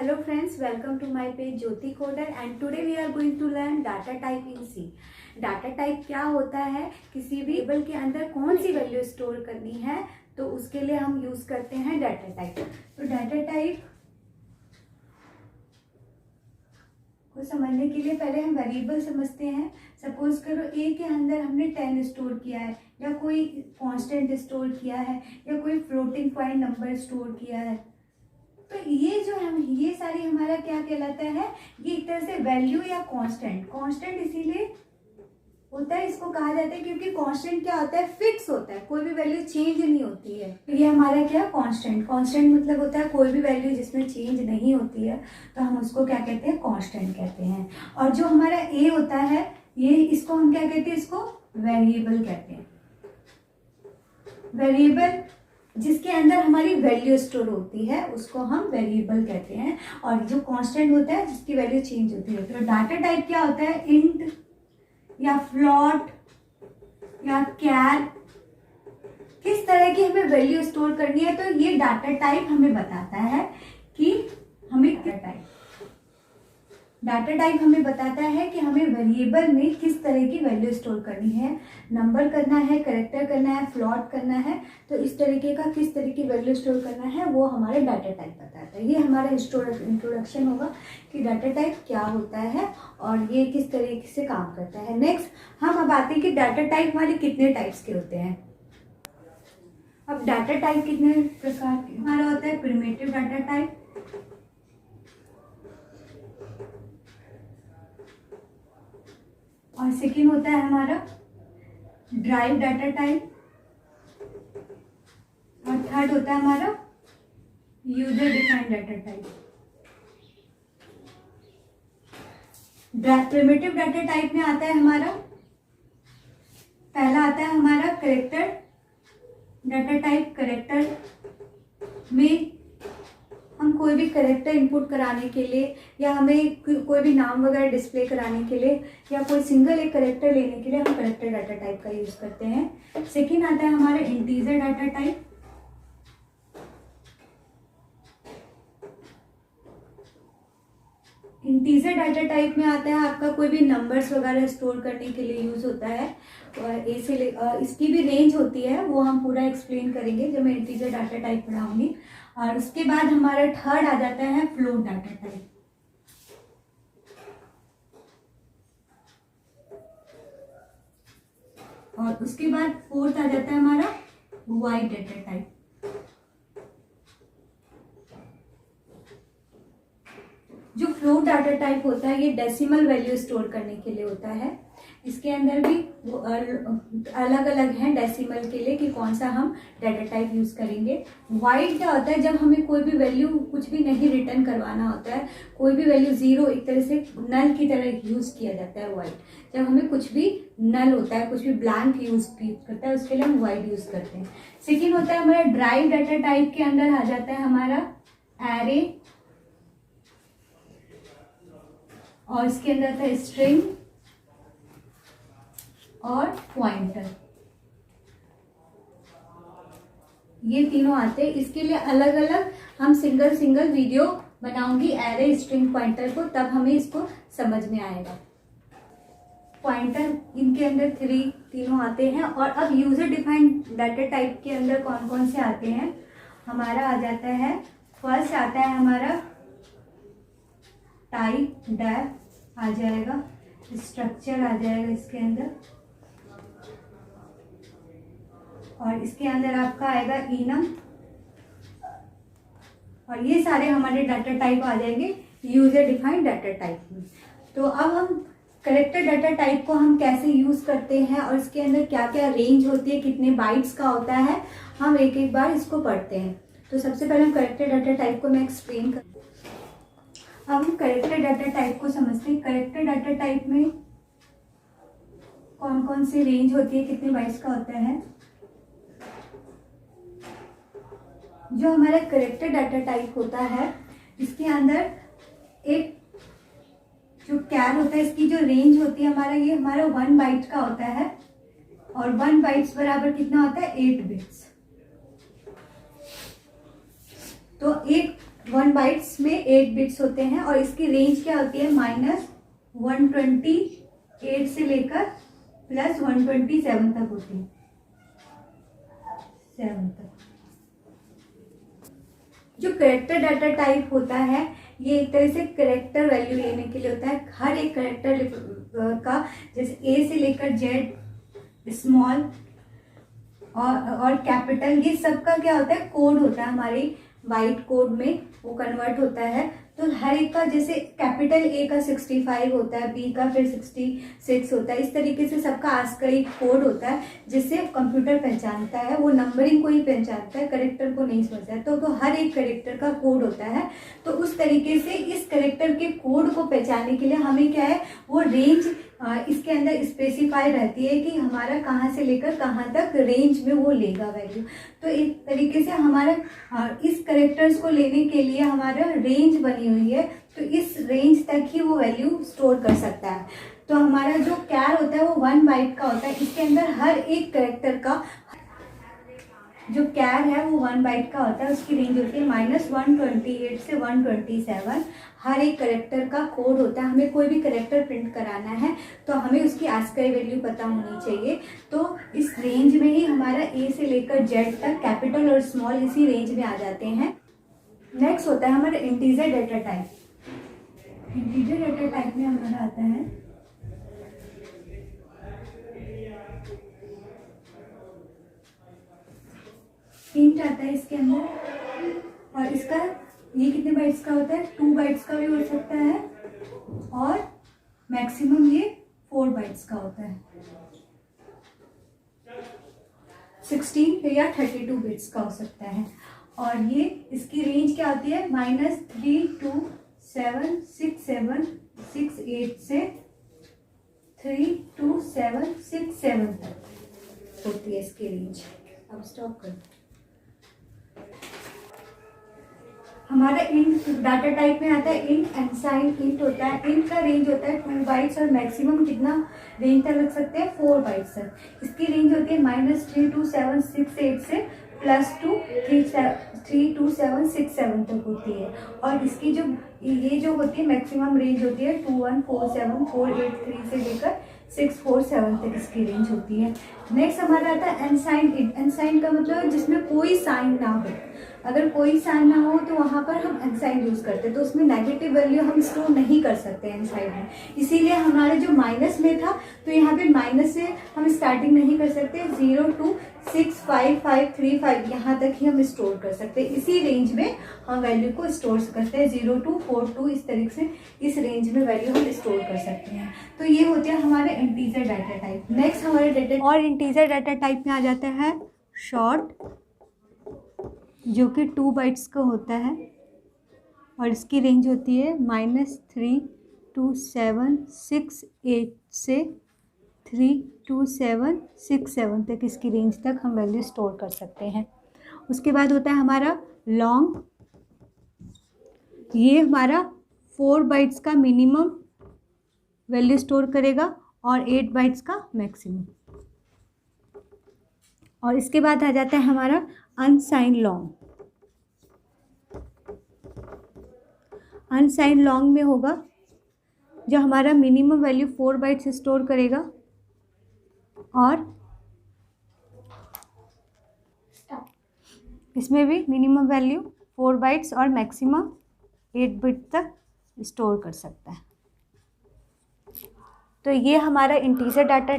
Hello friends, welcome to my page Jyoti Coder and today we are going to learn data type in C. Data type क्या होता है, किसी भी table के अंदर कौन सी वैल्यू स्टोर करनी है तो उसके लिए हम यूज करते हैं डाटा टाइप। तो डाटा टाइप को समझने के लिए पहले हम वेरिएबल समझते हैं। सपोज करो ए के अंदर हमने 10 स्टोर किया है या कोई कांस्टेंट स्टोर किया है या कोई फ्लोटिंग पॉइंट नंबर स्टोर किया है, तो ये सारी हमारा क्या कहलाता है, ये एक तरह से वैल्यू या कांस्टेंट इसीलिए होता है, इसको कहा जाता है क्योंकि कांस्टेंट क्या होता है, फिक्स होता है, कोई भी वैल्यू चेंज नहीं होती है। तो ये हमारा क्या कांस्टेंट मतलब होता है कोई भी वैल्यू जिसमें चेंज नहीं होती है, तो हम उसको क्या कहते हैं, कांस्टेंट कहते हैं। और जो हमारा ए होता है, ये इसको हम क्या कहते हैं, इसको वेरिएबल कहते हैं। वेरिएबल जिसके अंदर हमारी वैल्यू स्टोर होती है उसको हम वेरिएबल कहते हैं, और जो कांस्टेंट होता है जिसकी वैल्यू चेंज होती है। तो डाटा टाइप क्या होता है, इंट या फ्लॉट या कैर, किस तरह की हमें वैल्यू स्टोर करनी है, तो ये डाटा टाइप हमें बताता है कि हमें डाटा टाइप हमें बताता है कि हमें वेरिएबल में किस तरह की वैल्यू स्टोर करनी है, नंबर करना है, कैरेक्टर करना है, फ्लॉट करना है, तो इस तरीके का किस तरह की वैल्यू स्टोर करना है वो हमारे डाटा टाइप बताता है। ये हमारा इंट्रोडक्शन होगा कि डाटा टाइप क्या होता है और ये किस तरीके से काम करता है। नेक्स्ट हम अब आते हैं कि डाटा टाइप हमारे कितने टाइप्स के होते हैं। अब डाटा टाइप कितने प्रकार के हमारा होता है, प्रिमिटिव डाटा टाइप, और सेकेंड होता है हमारा ड्राइव डाटा टाइप, और थर्ड होता है हमारा user defined data type. Primitive data type में आता है हमारा, पहला आता है हमारा कैरेक्टर डाटा टाइप। कैरेक्टर में हम कोई भी कैरेक्टर इनपुट कराने के लिए या हमें कोई भी नाम वगैरह डिस्प्ले कराने के लिए या कोई सिंगल एक कैरेक्टर लेने के लिए हम कैरेक्टर डाटा टाइप का यूज करते हैं। सेकेंड आता है हमारा integer data type. Integer data type में आता है आपका कोई भी नंबर्स वगैरह स्टोर करने के लिए यूज होता है, और इसकी भी रेंज होती है, वो हम पूरा एक्सप्लेन करेंगे जब मैं इंटीजर डाटा टाइप पढ़ाऊंगी। और उसके बाद हमारा थर्ड आ जाता है फ्लोट डाटा टाइप, और उसके बाद फोर्थ आ जाता है हमारा वाइड डाटा टाइप। जो फ्लोट डाटा टाइप होता है ये डेसिमल वैल्यू स्टोर करने के लिए होता है। इसके अंदर भी अलग अलग हैं डेसिमल के लिए कि कौन सा हम डाटा टाइप यूज करेंगे। वाइड क्या होता है, जब हमें कोई भी वैल्यू कुछ भी नहीं रिटर्न करवाना होता है, कोई भी वैल्यू जीरो, एक तरह से नल की तरह यूज किया जाता है वाइड। जब हमें कुछ भी नल होता है, कुछ भी ब्लैंक यूज करता है, उसके लिए हम वाइड यूज करते हैं। सेकेंड होता है हमारा ड्राइव डाटा टाइप के अंदर आ जाता है हमारा एरे, और इसके अंदर था स्ट्रिंग और पॉइंटर, ये तीनों आते हैं। इसके लिए अलग अलग हम सिंगल वीडियो बनाऊंगी एरे, स्ट्रिंग, पॉइंटर को, तब हमें इसको समझ में आएगा। पॉइंटर इनके अंदर तीनों आते हैं। और अब यूजर डिफाइंड डाटा टाइप के अंदर कौन कौन से आते हैं, हमारा आ जाता है, फर्स्ट आता है हमारा टाइप, डेफ आ जाएगा, स्ट्रक्चर आ जाएगा इसके अंदर, और इसके अंदर आपका आएगा इनम, और ये सारे हमारे डाटा टाइप आ जाएंगे यूजर डिफाइंड डाटा टाइप में। तो अब हम कैरेक्टर डाटा टाइप को हम कैसे यूज करते हैं और इसके अंदर क्या क्या रेंज होती है, कितने बाइट्स का होता है, हम एक एक बार इसको पढ़ते हैं। तो सबसे पहले हम कैरेक्टर डाटा टाइप को मैं एक्सप्लेन कर, अब हम कैरेक्टर डाटा टाइप को समझते हैं। कैरेक्टर डाटा टाइप में कौन कौन सी रेंज होती है, कितने बाइट्स का होता है। जो हमारा कैरेक्टर डाटा टाइप होता है, इसके अंदर एक जो कैर होता है, इसकी जो रेंज होती है हमारा, ये हमारा 1 बाइट का होता है, और 1 बाइट्स बराबर कितना होता है, 8 बिट्स। तो एक 1 बाइट्स में 8 बिट्स होते हैं और इसकी रेंज क्या होती है -128 से लेकर +127 तक होती है, 7 तक। जो करेक्टर डाटा टाइप होता है ये एक तरह से करेक्टर वैल्यू लेने के लिए होता है। हर एक करेक्टर का जैसे ए से लेकर जेड, स्मॉल और कैपिटल, ये सब का क्या होता है कोड होता है, हमारी बाइट कोड में वो कन्वर्ट होता है। तो हर एक का जैसे कैपिटल ए का 65 होता है, बी का फिर 66 होता है, इस तरीके से सबका आस्कई कोड होता है जिससे कंप्यूटर पहचानता है, वो नंबरिंग को ही पहचानता है, करेक्टर को नहीं समझता है। तो हर एक करेक्टर का कोड होता है। तो उस तरीके से इस करेक्टर के कोड को पहचानने के लिए हमें क्या है वो रेंज इसके अंदर स्पेसिफाई रहती है कि हमारा कहाँ से लेकर कहाँ तक रेंज में वो लेगा वैल्यू। तो एक तरीके से हमारा इस करेक्टर्स को लेने के लिए हमारा रेंज बनी हुई है, तो इस रेंज तक ही वो वैल्यू स्टोर कर सकता है। तो हमारा जो कैर होता है वो 1 बाइट का होता है, इसके अंदर हर एक करेक्टर का जो कैर है वो 1 बाइट का होता है, उसकी रेंज होती है -128 से 127। हर एक करेक्टर का कोड होता है। हमें कोई भी करेक्टर प्रिंट कराना है तो हमें उसकी आस्कई वैल्यू पता होनी चाहिए। तो इस रेंज में ही हमारा ए से लेकर जेड तक कैपिटल और स्मॉल इसी रेंज में आ जाते हैं। नेक्स्ट होता है हमारा integer data type. Integer data type में हमारा आता है इंट आता है इसके अंदर, और इसका ये कितने बाइट्स का होता है 2 बाइट्स का भी हो सकता है और मैक्सिमम ये 4 बाइट्स का होता है, 16 या 32 बिट्स का हो सकता है। और ये इसकी रेंज क्या होती है -3276768 से 32767 तक होती है इसकी रेंज। अब स्टॉप कर। हमारा इंट डाटा टाइप में आता है इंट, अनसाइंड इंट होता है। इंट का रेंज होता है 2 बाइट्स और मैक्सिमम कितना रेंज तक रख सकते हैं 4 बाइट्स तक। इसकी रेंज होती है -32768 से +2 32767 तक होती है। और इसकी जो ये जो होती है मैक्सिमम रेंज होती है 2147483 से लेकर 647 तक इसकी रेंज होती है। नेक्स्ट हमारा आता है अनसाइंड इंट। अनसाइंड का मतलब है जिसमें कोई साइन ना हो। अगर कोई साइन ना हो तो वहाँ पर हम अनसाइंड यूज़ करते हैं, तो उसमें नेगेटिव वैल्यू हम स्टोर नहीं कर सकते अनसाइंड में। इसीलिए हमारा जो माइनस में था तो यहाँ पे माइनस से हम स्टार्टिंग नहीं कर सकते, 0 to 65535 यहाँ तक ही हम स्टोर कर सकते हैं। इसी रेंज में हम वैल्यू को स्टोर करते हैं, 0 to 42 इस तरीके से इस रेंज में वैल्यू हम स्टोर कर सकते हैं। तो ये होते हैं हमारे इंटीजर डाटा टाइप। नेक्स्ट हमारे डाटा और इंटीजर डाटा टाइप में आ जाता है शॉर्ट, जो कि 2 बाइट्स का होता है और इसकी रेंज होती है -32768 से 32767 तक इसकी रेंज तक हम वैल्यू स्टोर कर सकते हैं। उसके बाद होता है हमारा लॉन्ग। ये हमारा 4 बाइट्स का मिनिमम वैल्यू स्टोर करेगा और 8 बाइट्स का मैक्सिमम। और इसके बाद आ जाता है हमारा अनसाइंड लॉन्ग। अनसाइंड लॉन्ग में होगा जो हमारा मिनिमम वैल्यू 4 बाइट्स स्टोर करेगा और इसमें भी मिनिमम वैल्यू 4 बाइट्स और मैक्सिमम 8 बिट तक स्टोर कर सकता है। तो ये हमारा इंटीजर डाटा।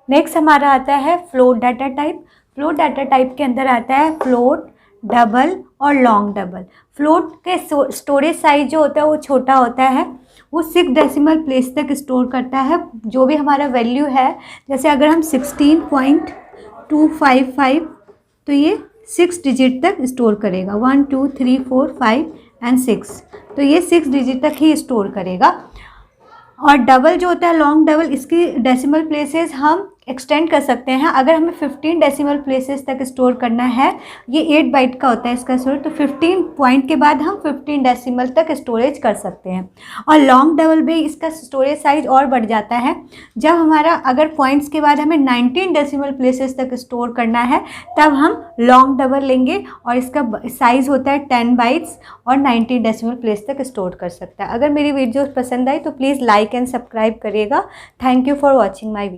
नेक्स्ट हमारा आता है float data type. Float data type के अंदर आता है फ्लोट, डबल और लॉन्ग डबल। फ्लोट के स्टोरेज साइज जो होता है वो छोटा होता है, वो 6 डेसिमल प्लेस तक स्टोर करता है जो भी हमारा वैल्यू है। जैसे अगर हम 16.255 तो ये 6 डिजिट तक स्टोर करेगा, 1 2 3 4 5 एंड 6, तो ये 6 डिजिट तक ही स्टोर करेगा। और डबल जो होता है लॉन्ग डबल, इसकी डेसिमल प्लेसेस हम एक्सटेंड कर सकते हैं। अगर हमें 15 डेसिमल प्लेसेस तक स्टोर करना है, ये 8 बाइट का होता है इसका स्टोरेज, तो 15 पॉइंट के बाद हम 15 डेसिमल तक स्टोरेज कर सकते हैं। और लॉन्ग डबल में इसका स्टोरेज साइज और बढ़ जाता है। जब हमारा अगर पॉइंट्स के बाद हमें 19 डेसिमल प्लेसेस तक स्टोर करना है, तब हम लॉन्ग डबल लेंगे और इसका साइज़ होता है 10 बाइट्स और 19 डेसिमल प्लेस तक स्टोर कर सकता है। अगर मेरी वीडियो पसंद आई तो प्लीज़ लाइक एंड सब्सक्राइब करिएगा। Thank you for watching my video.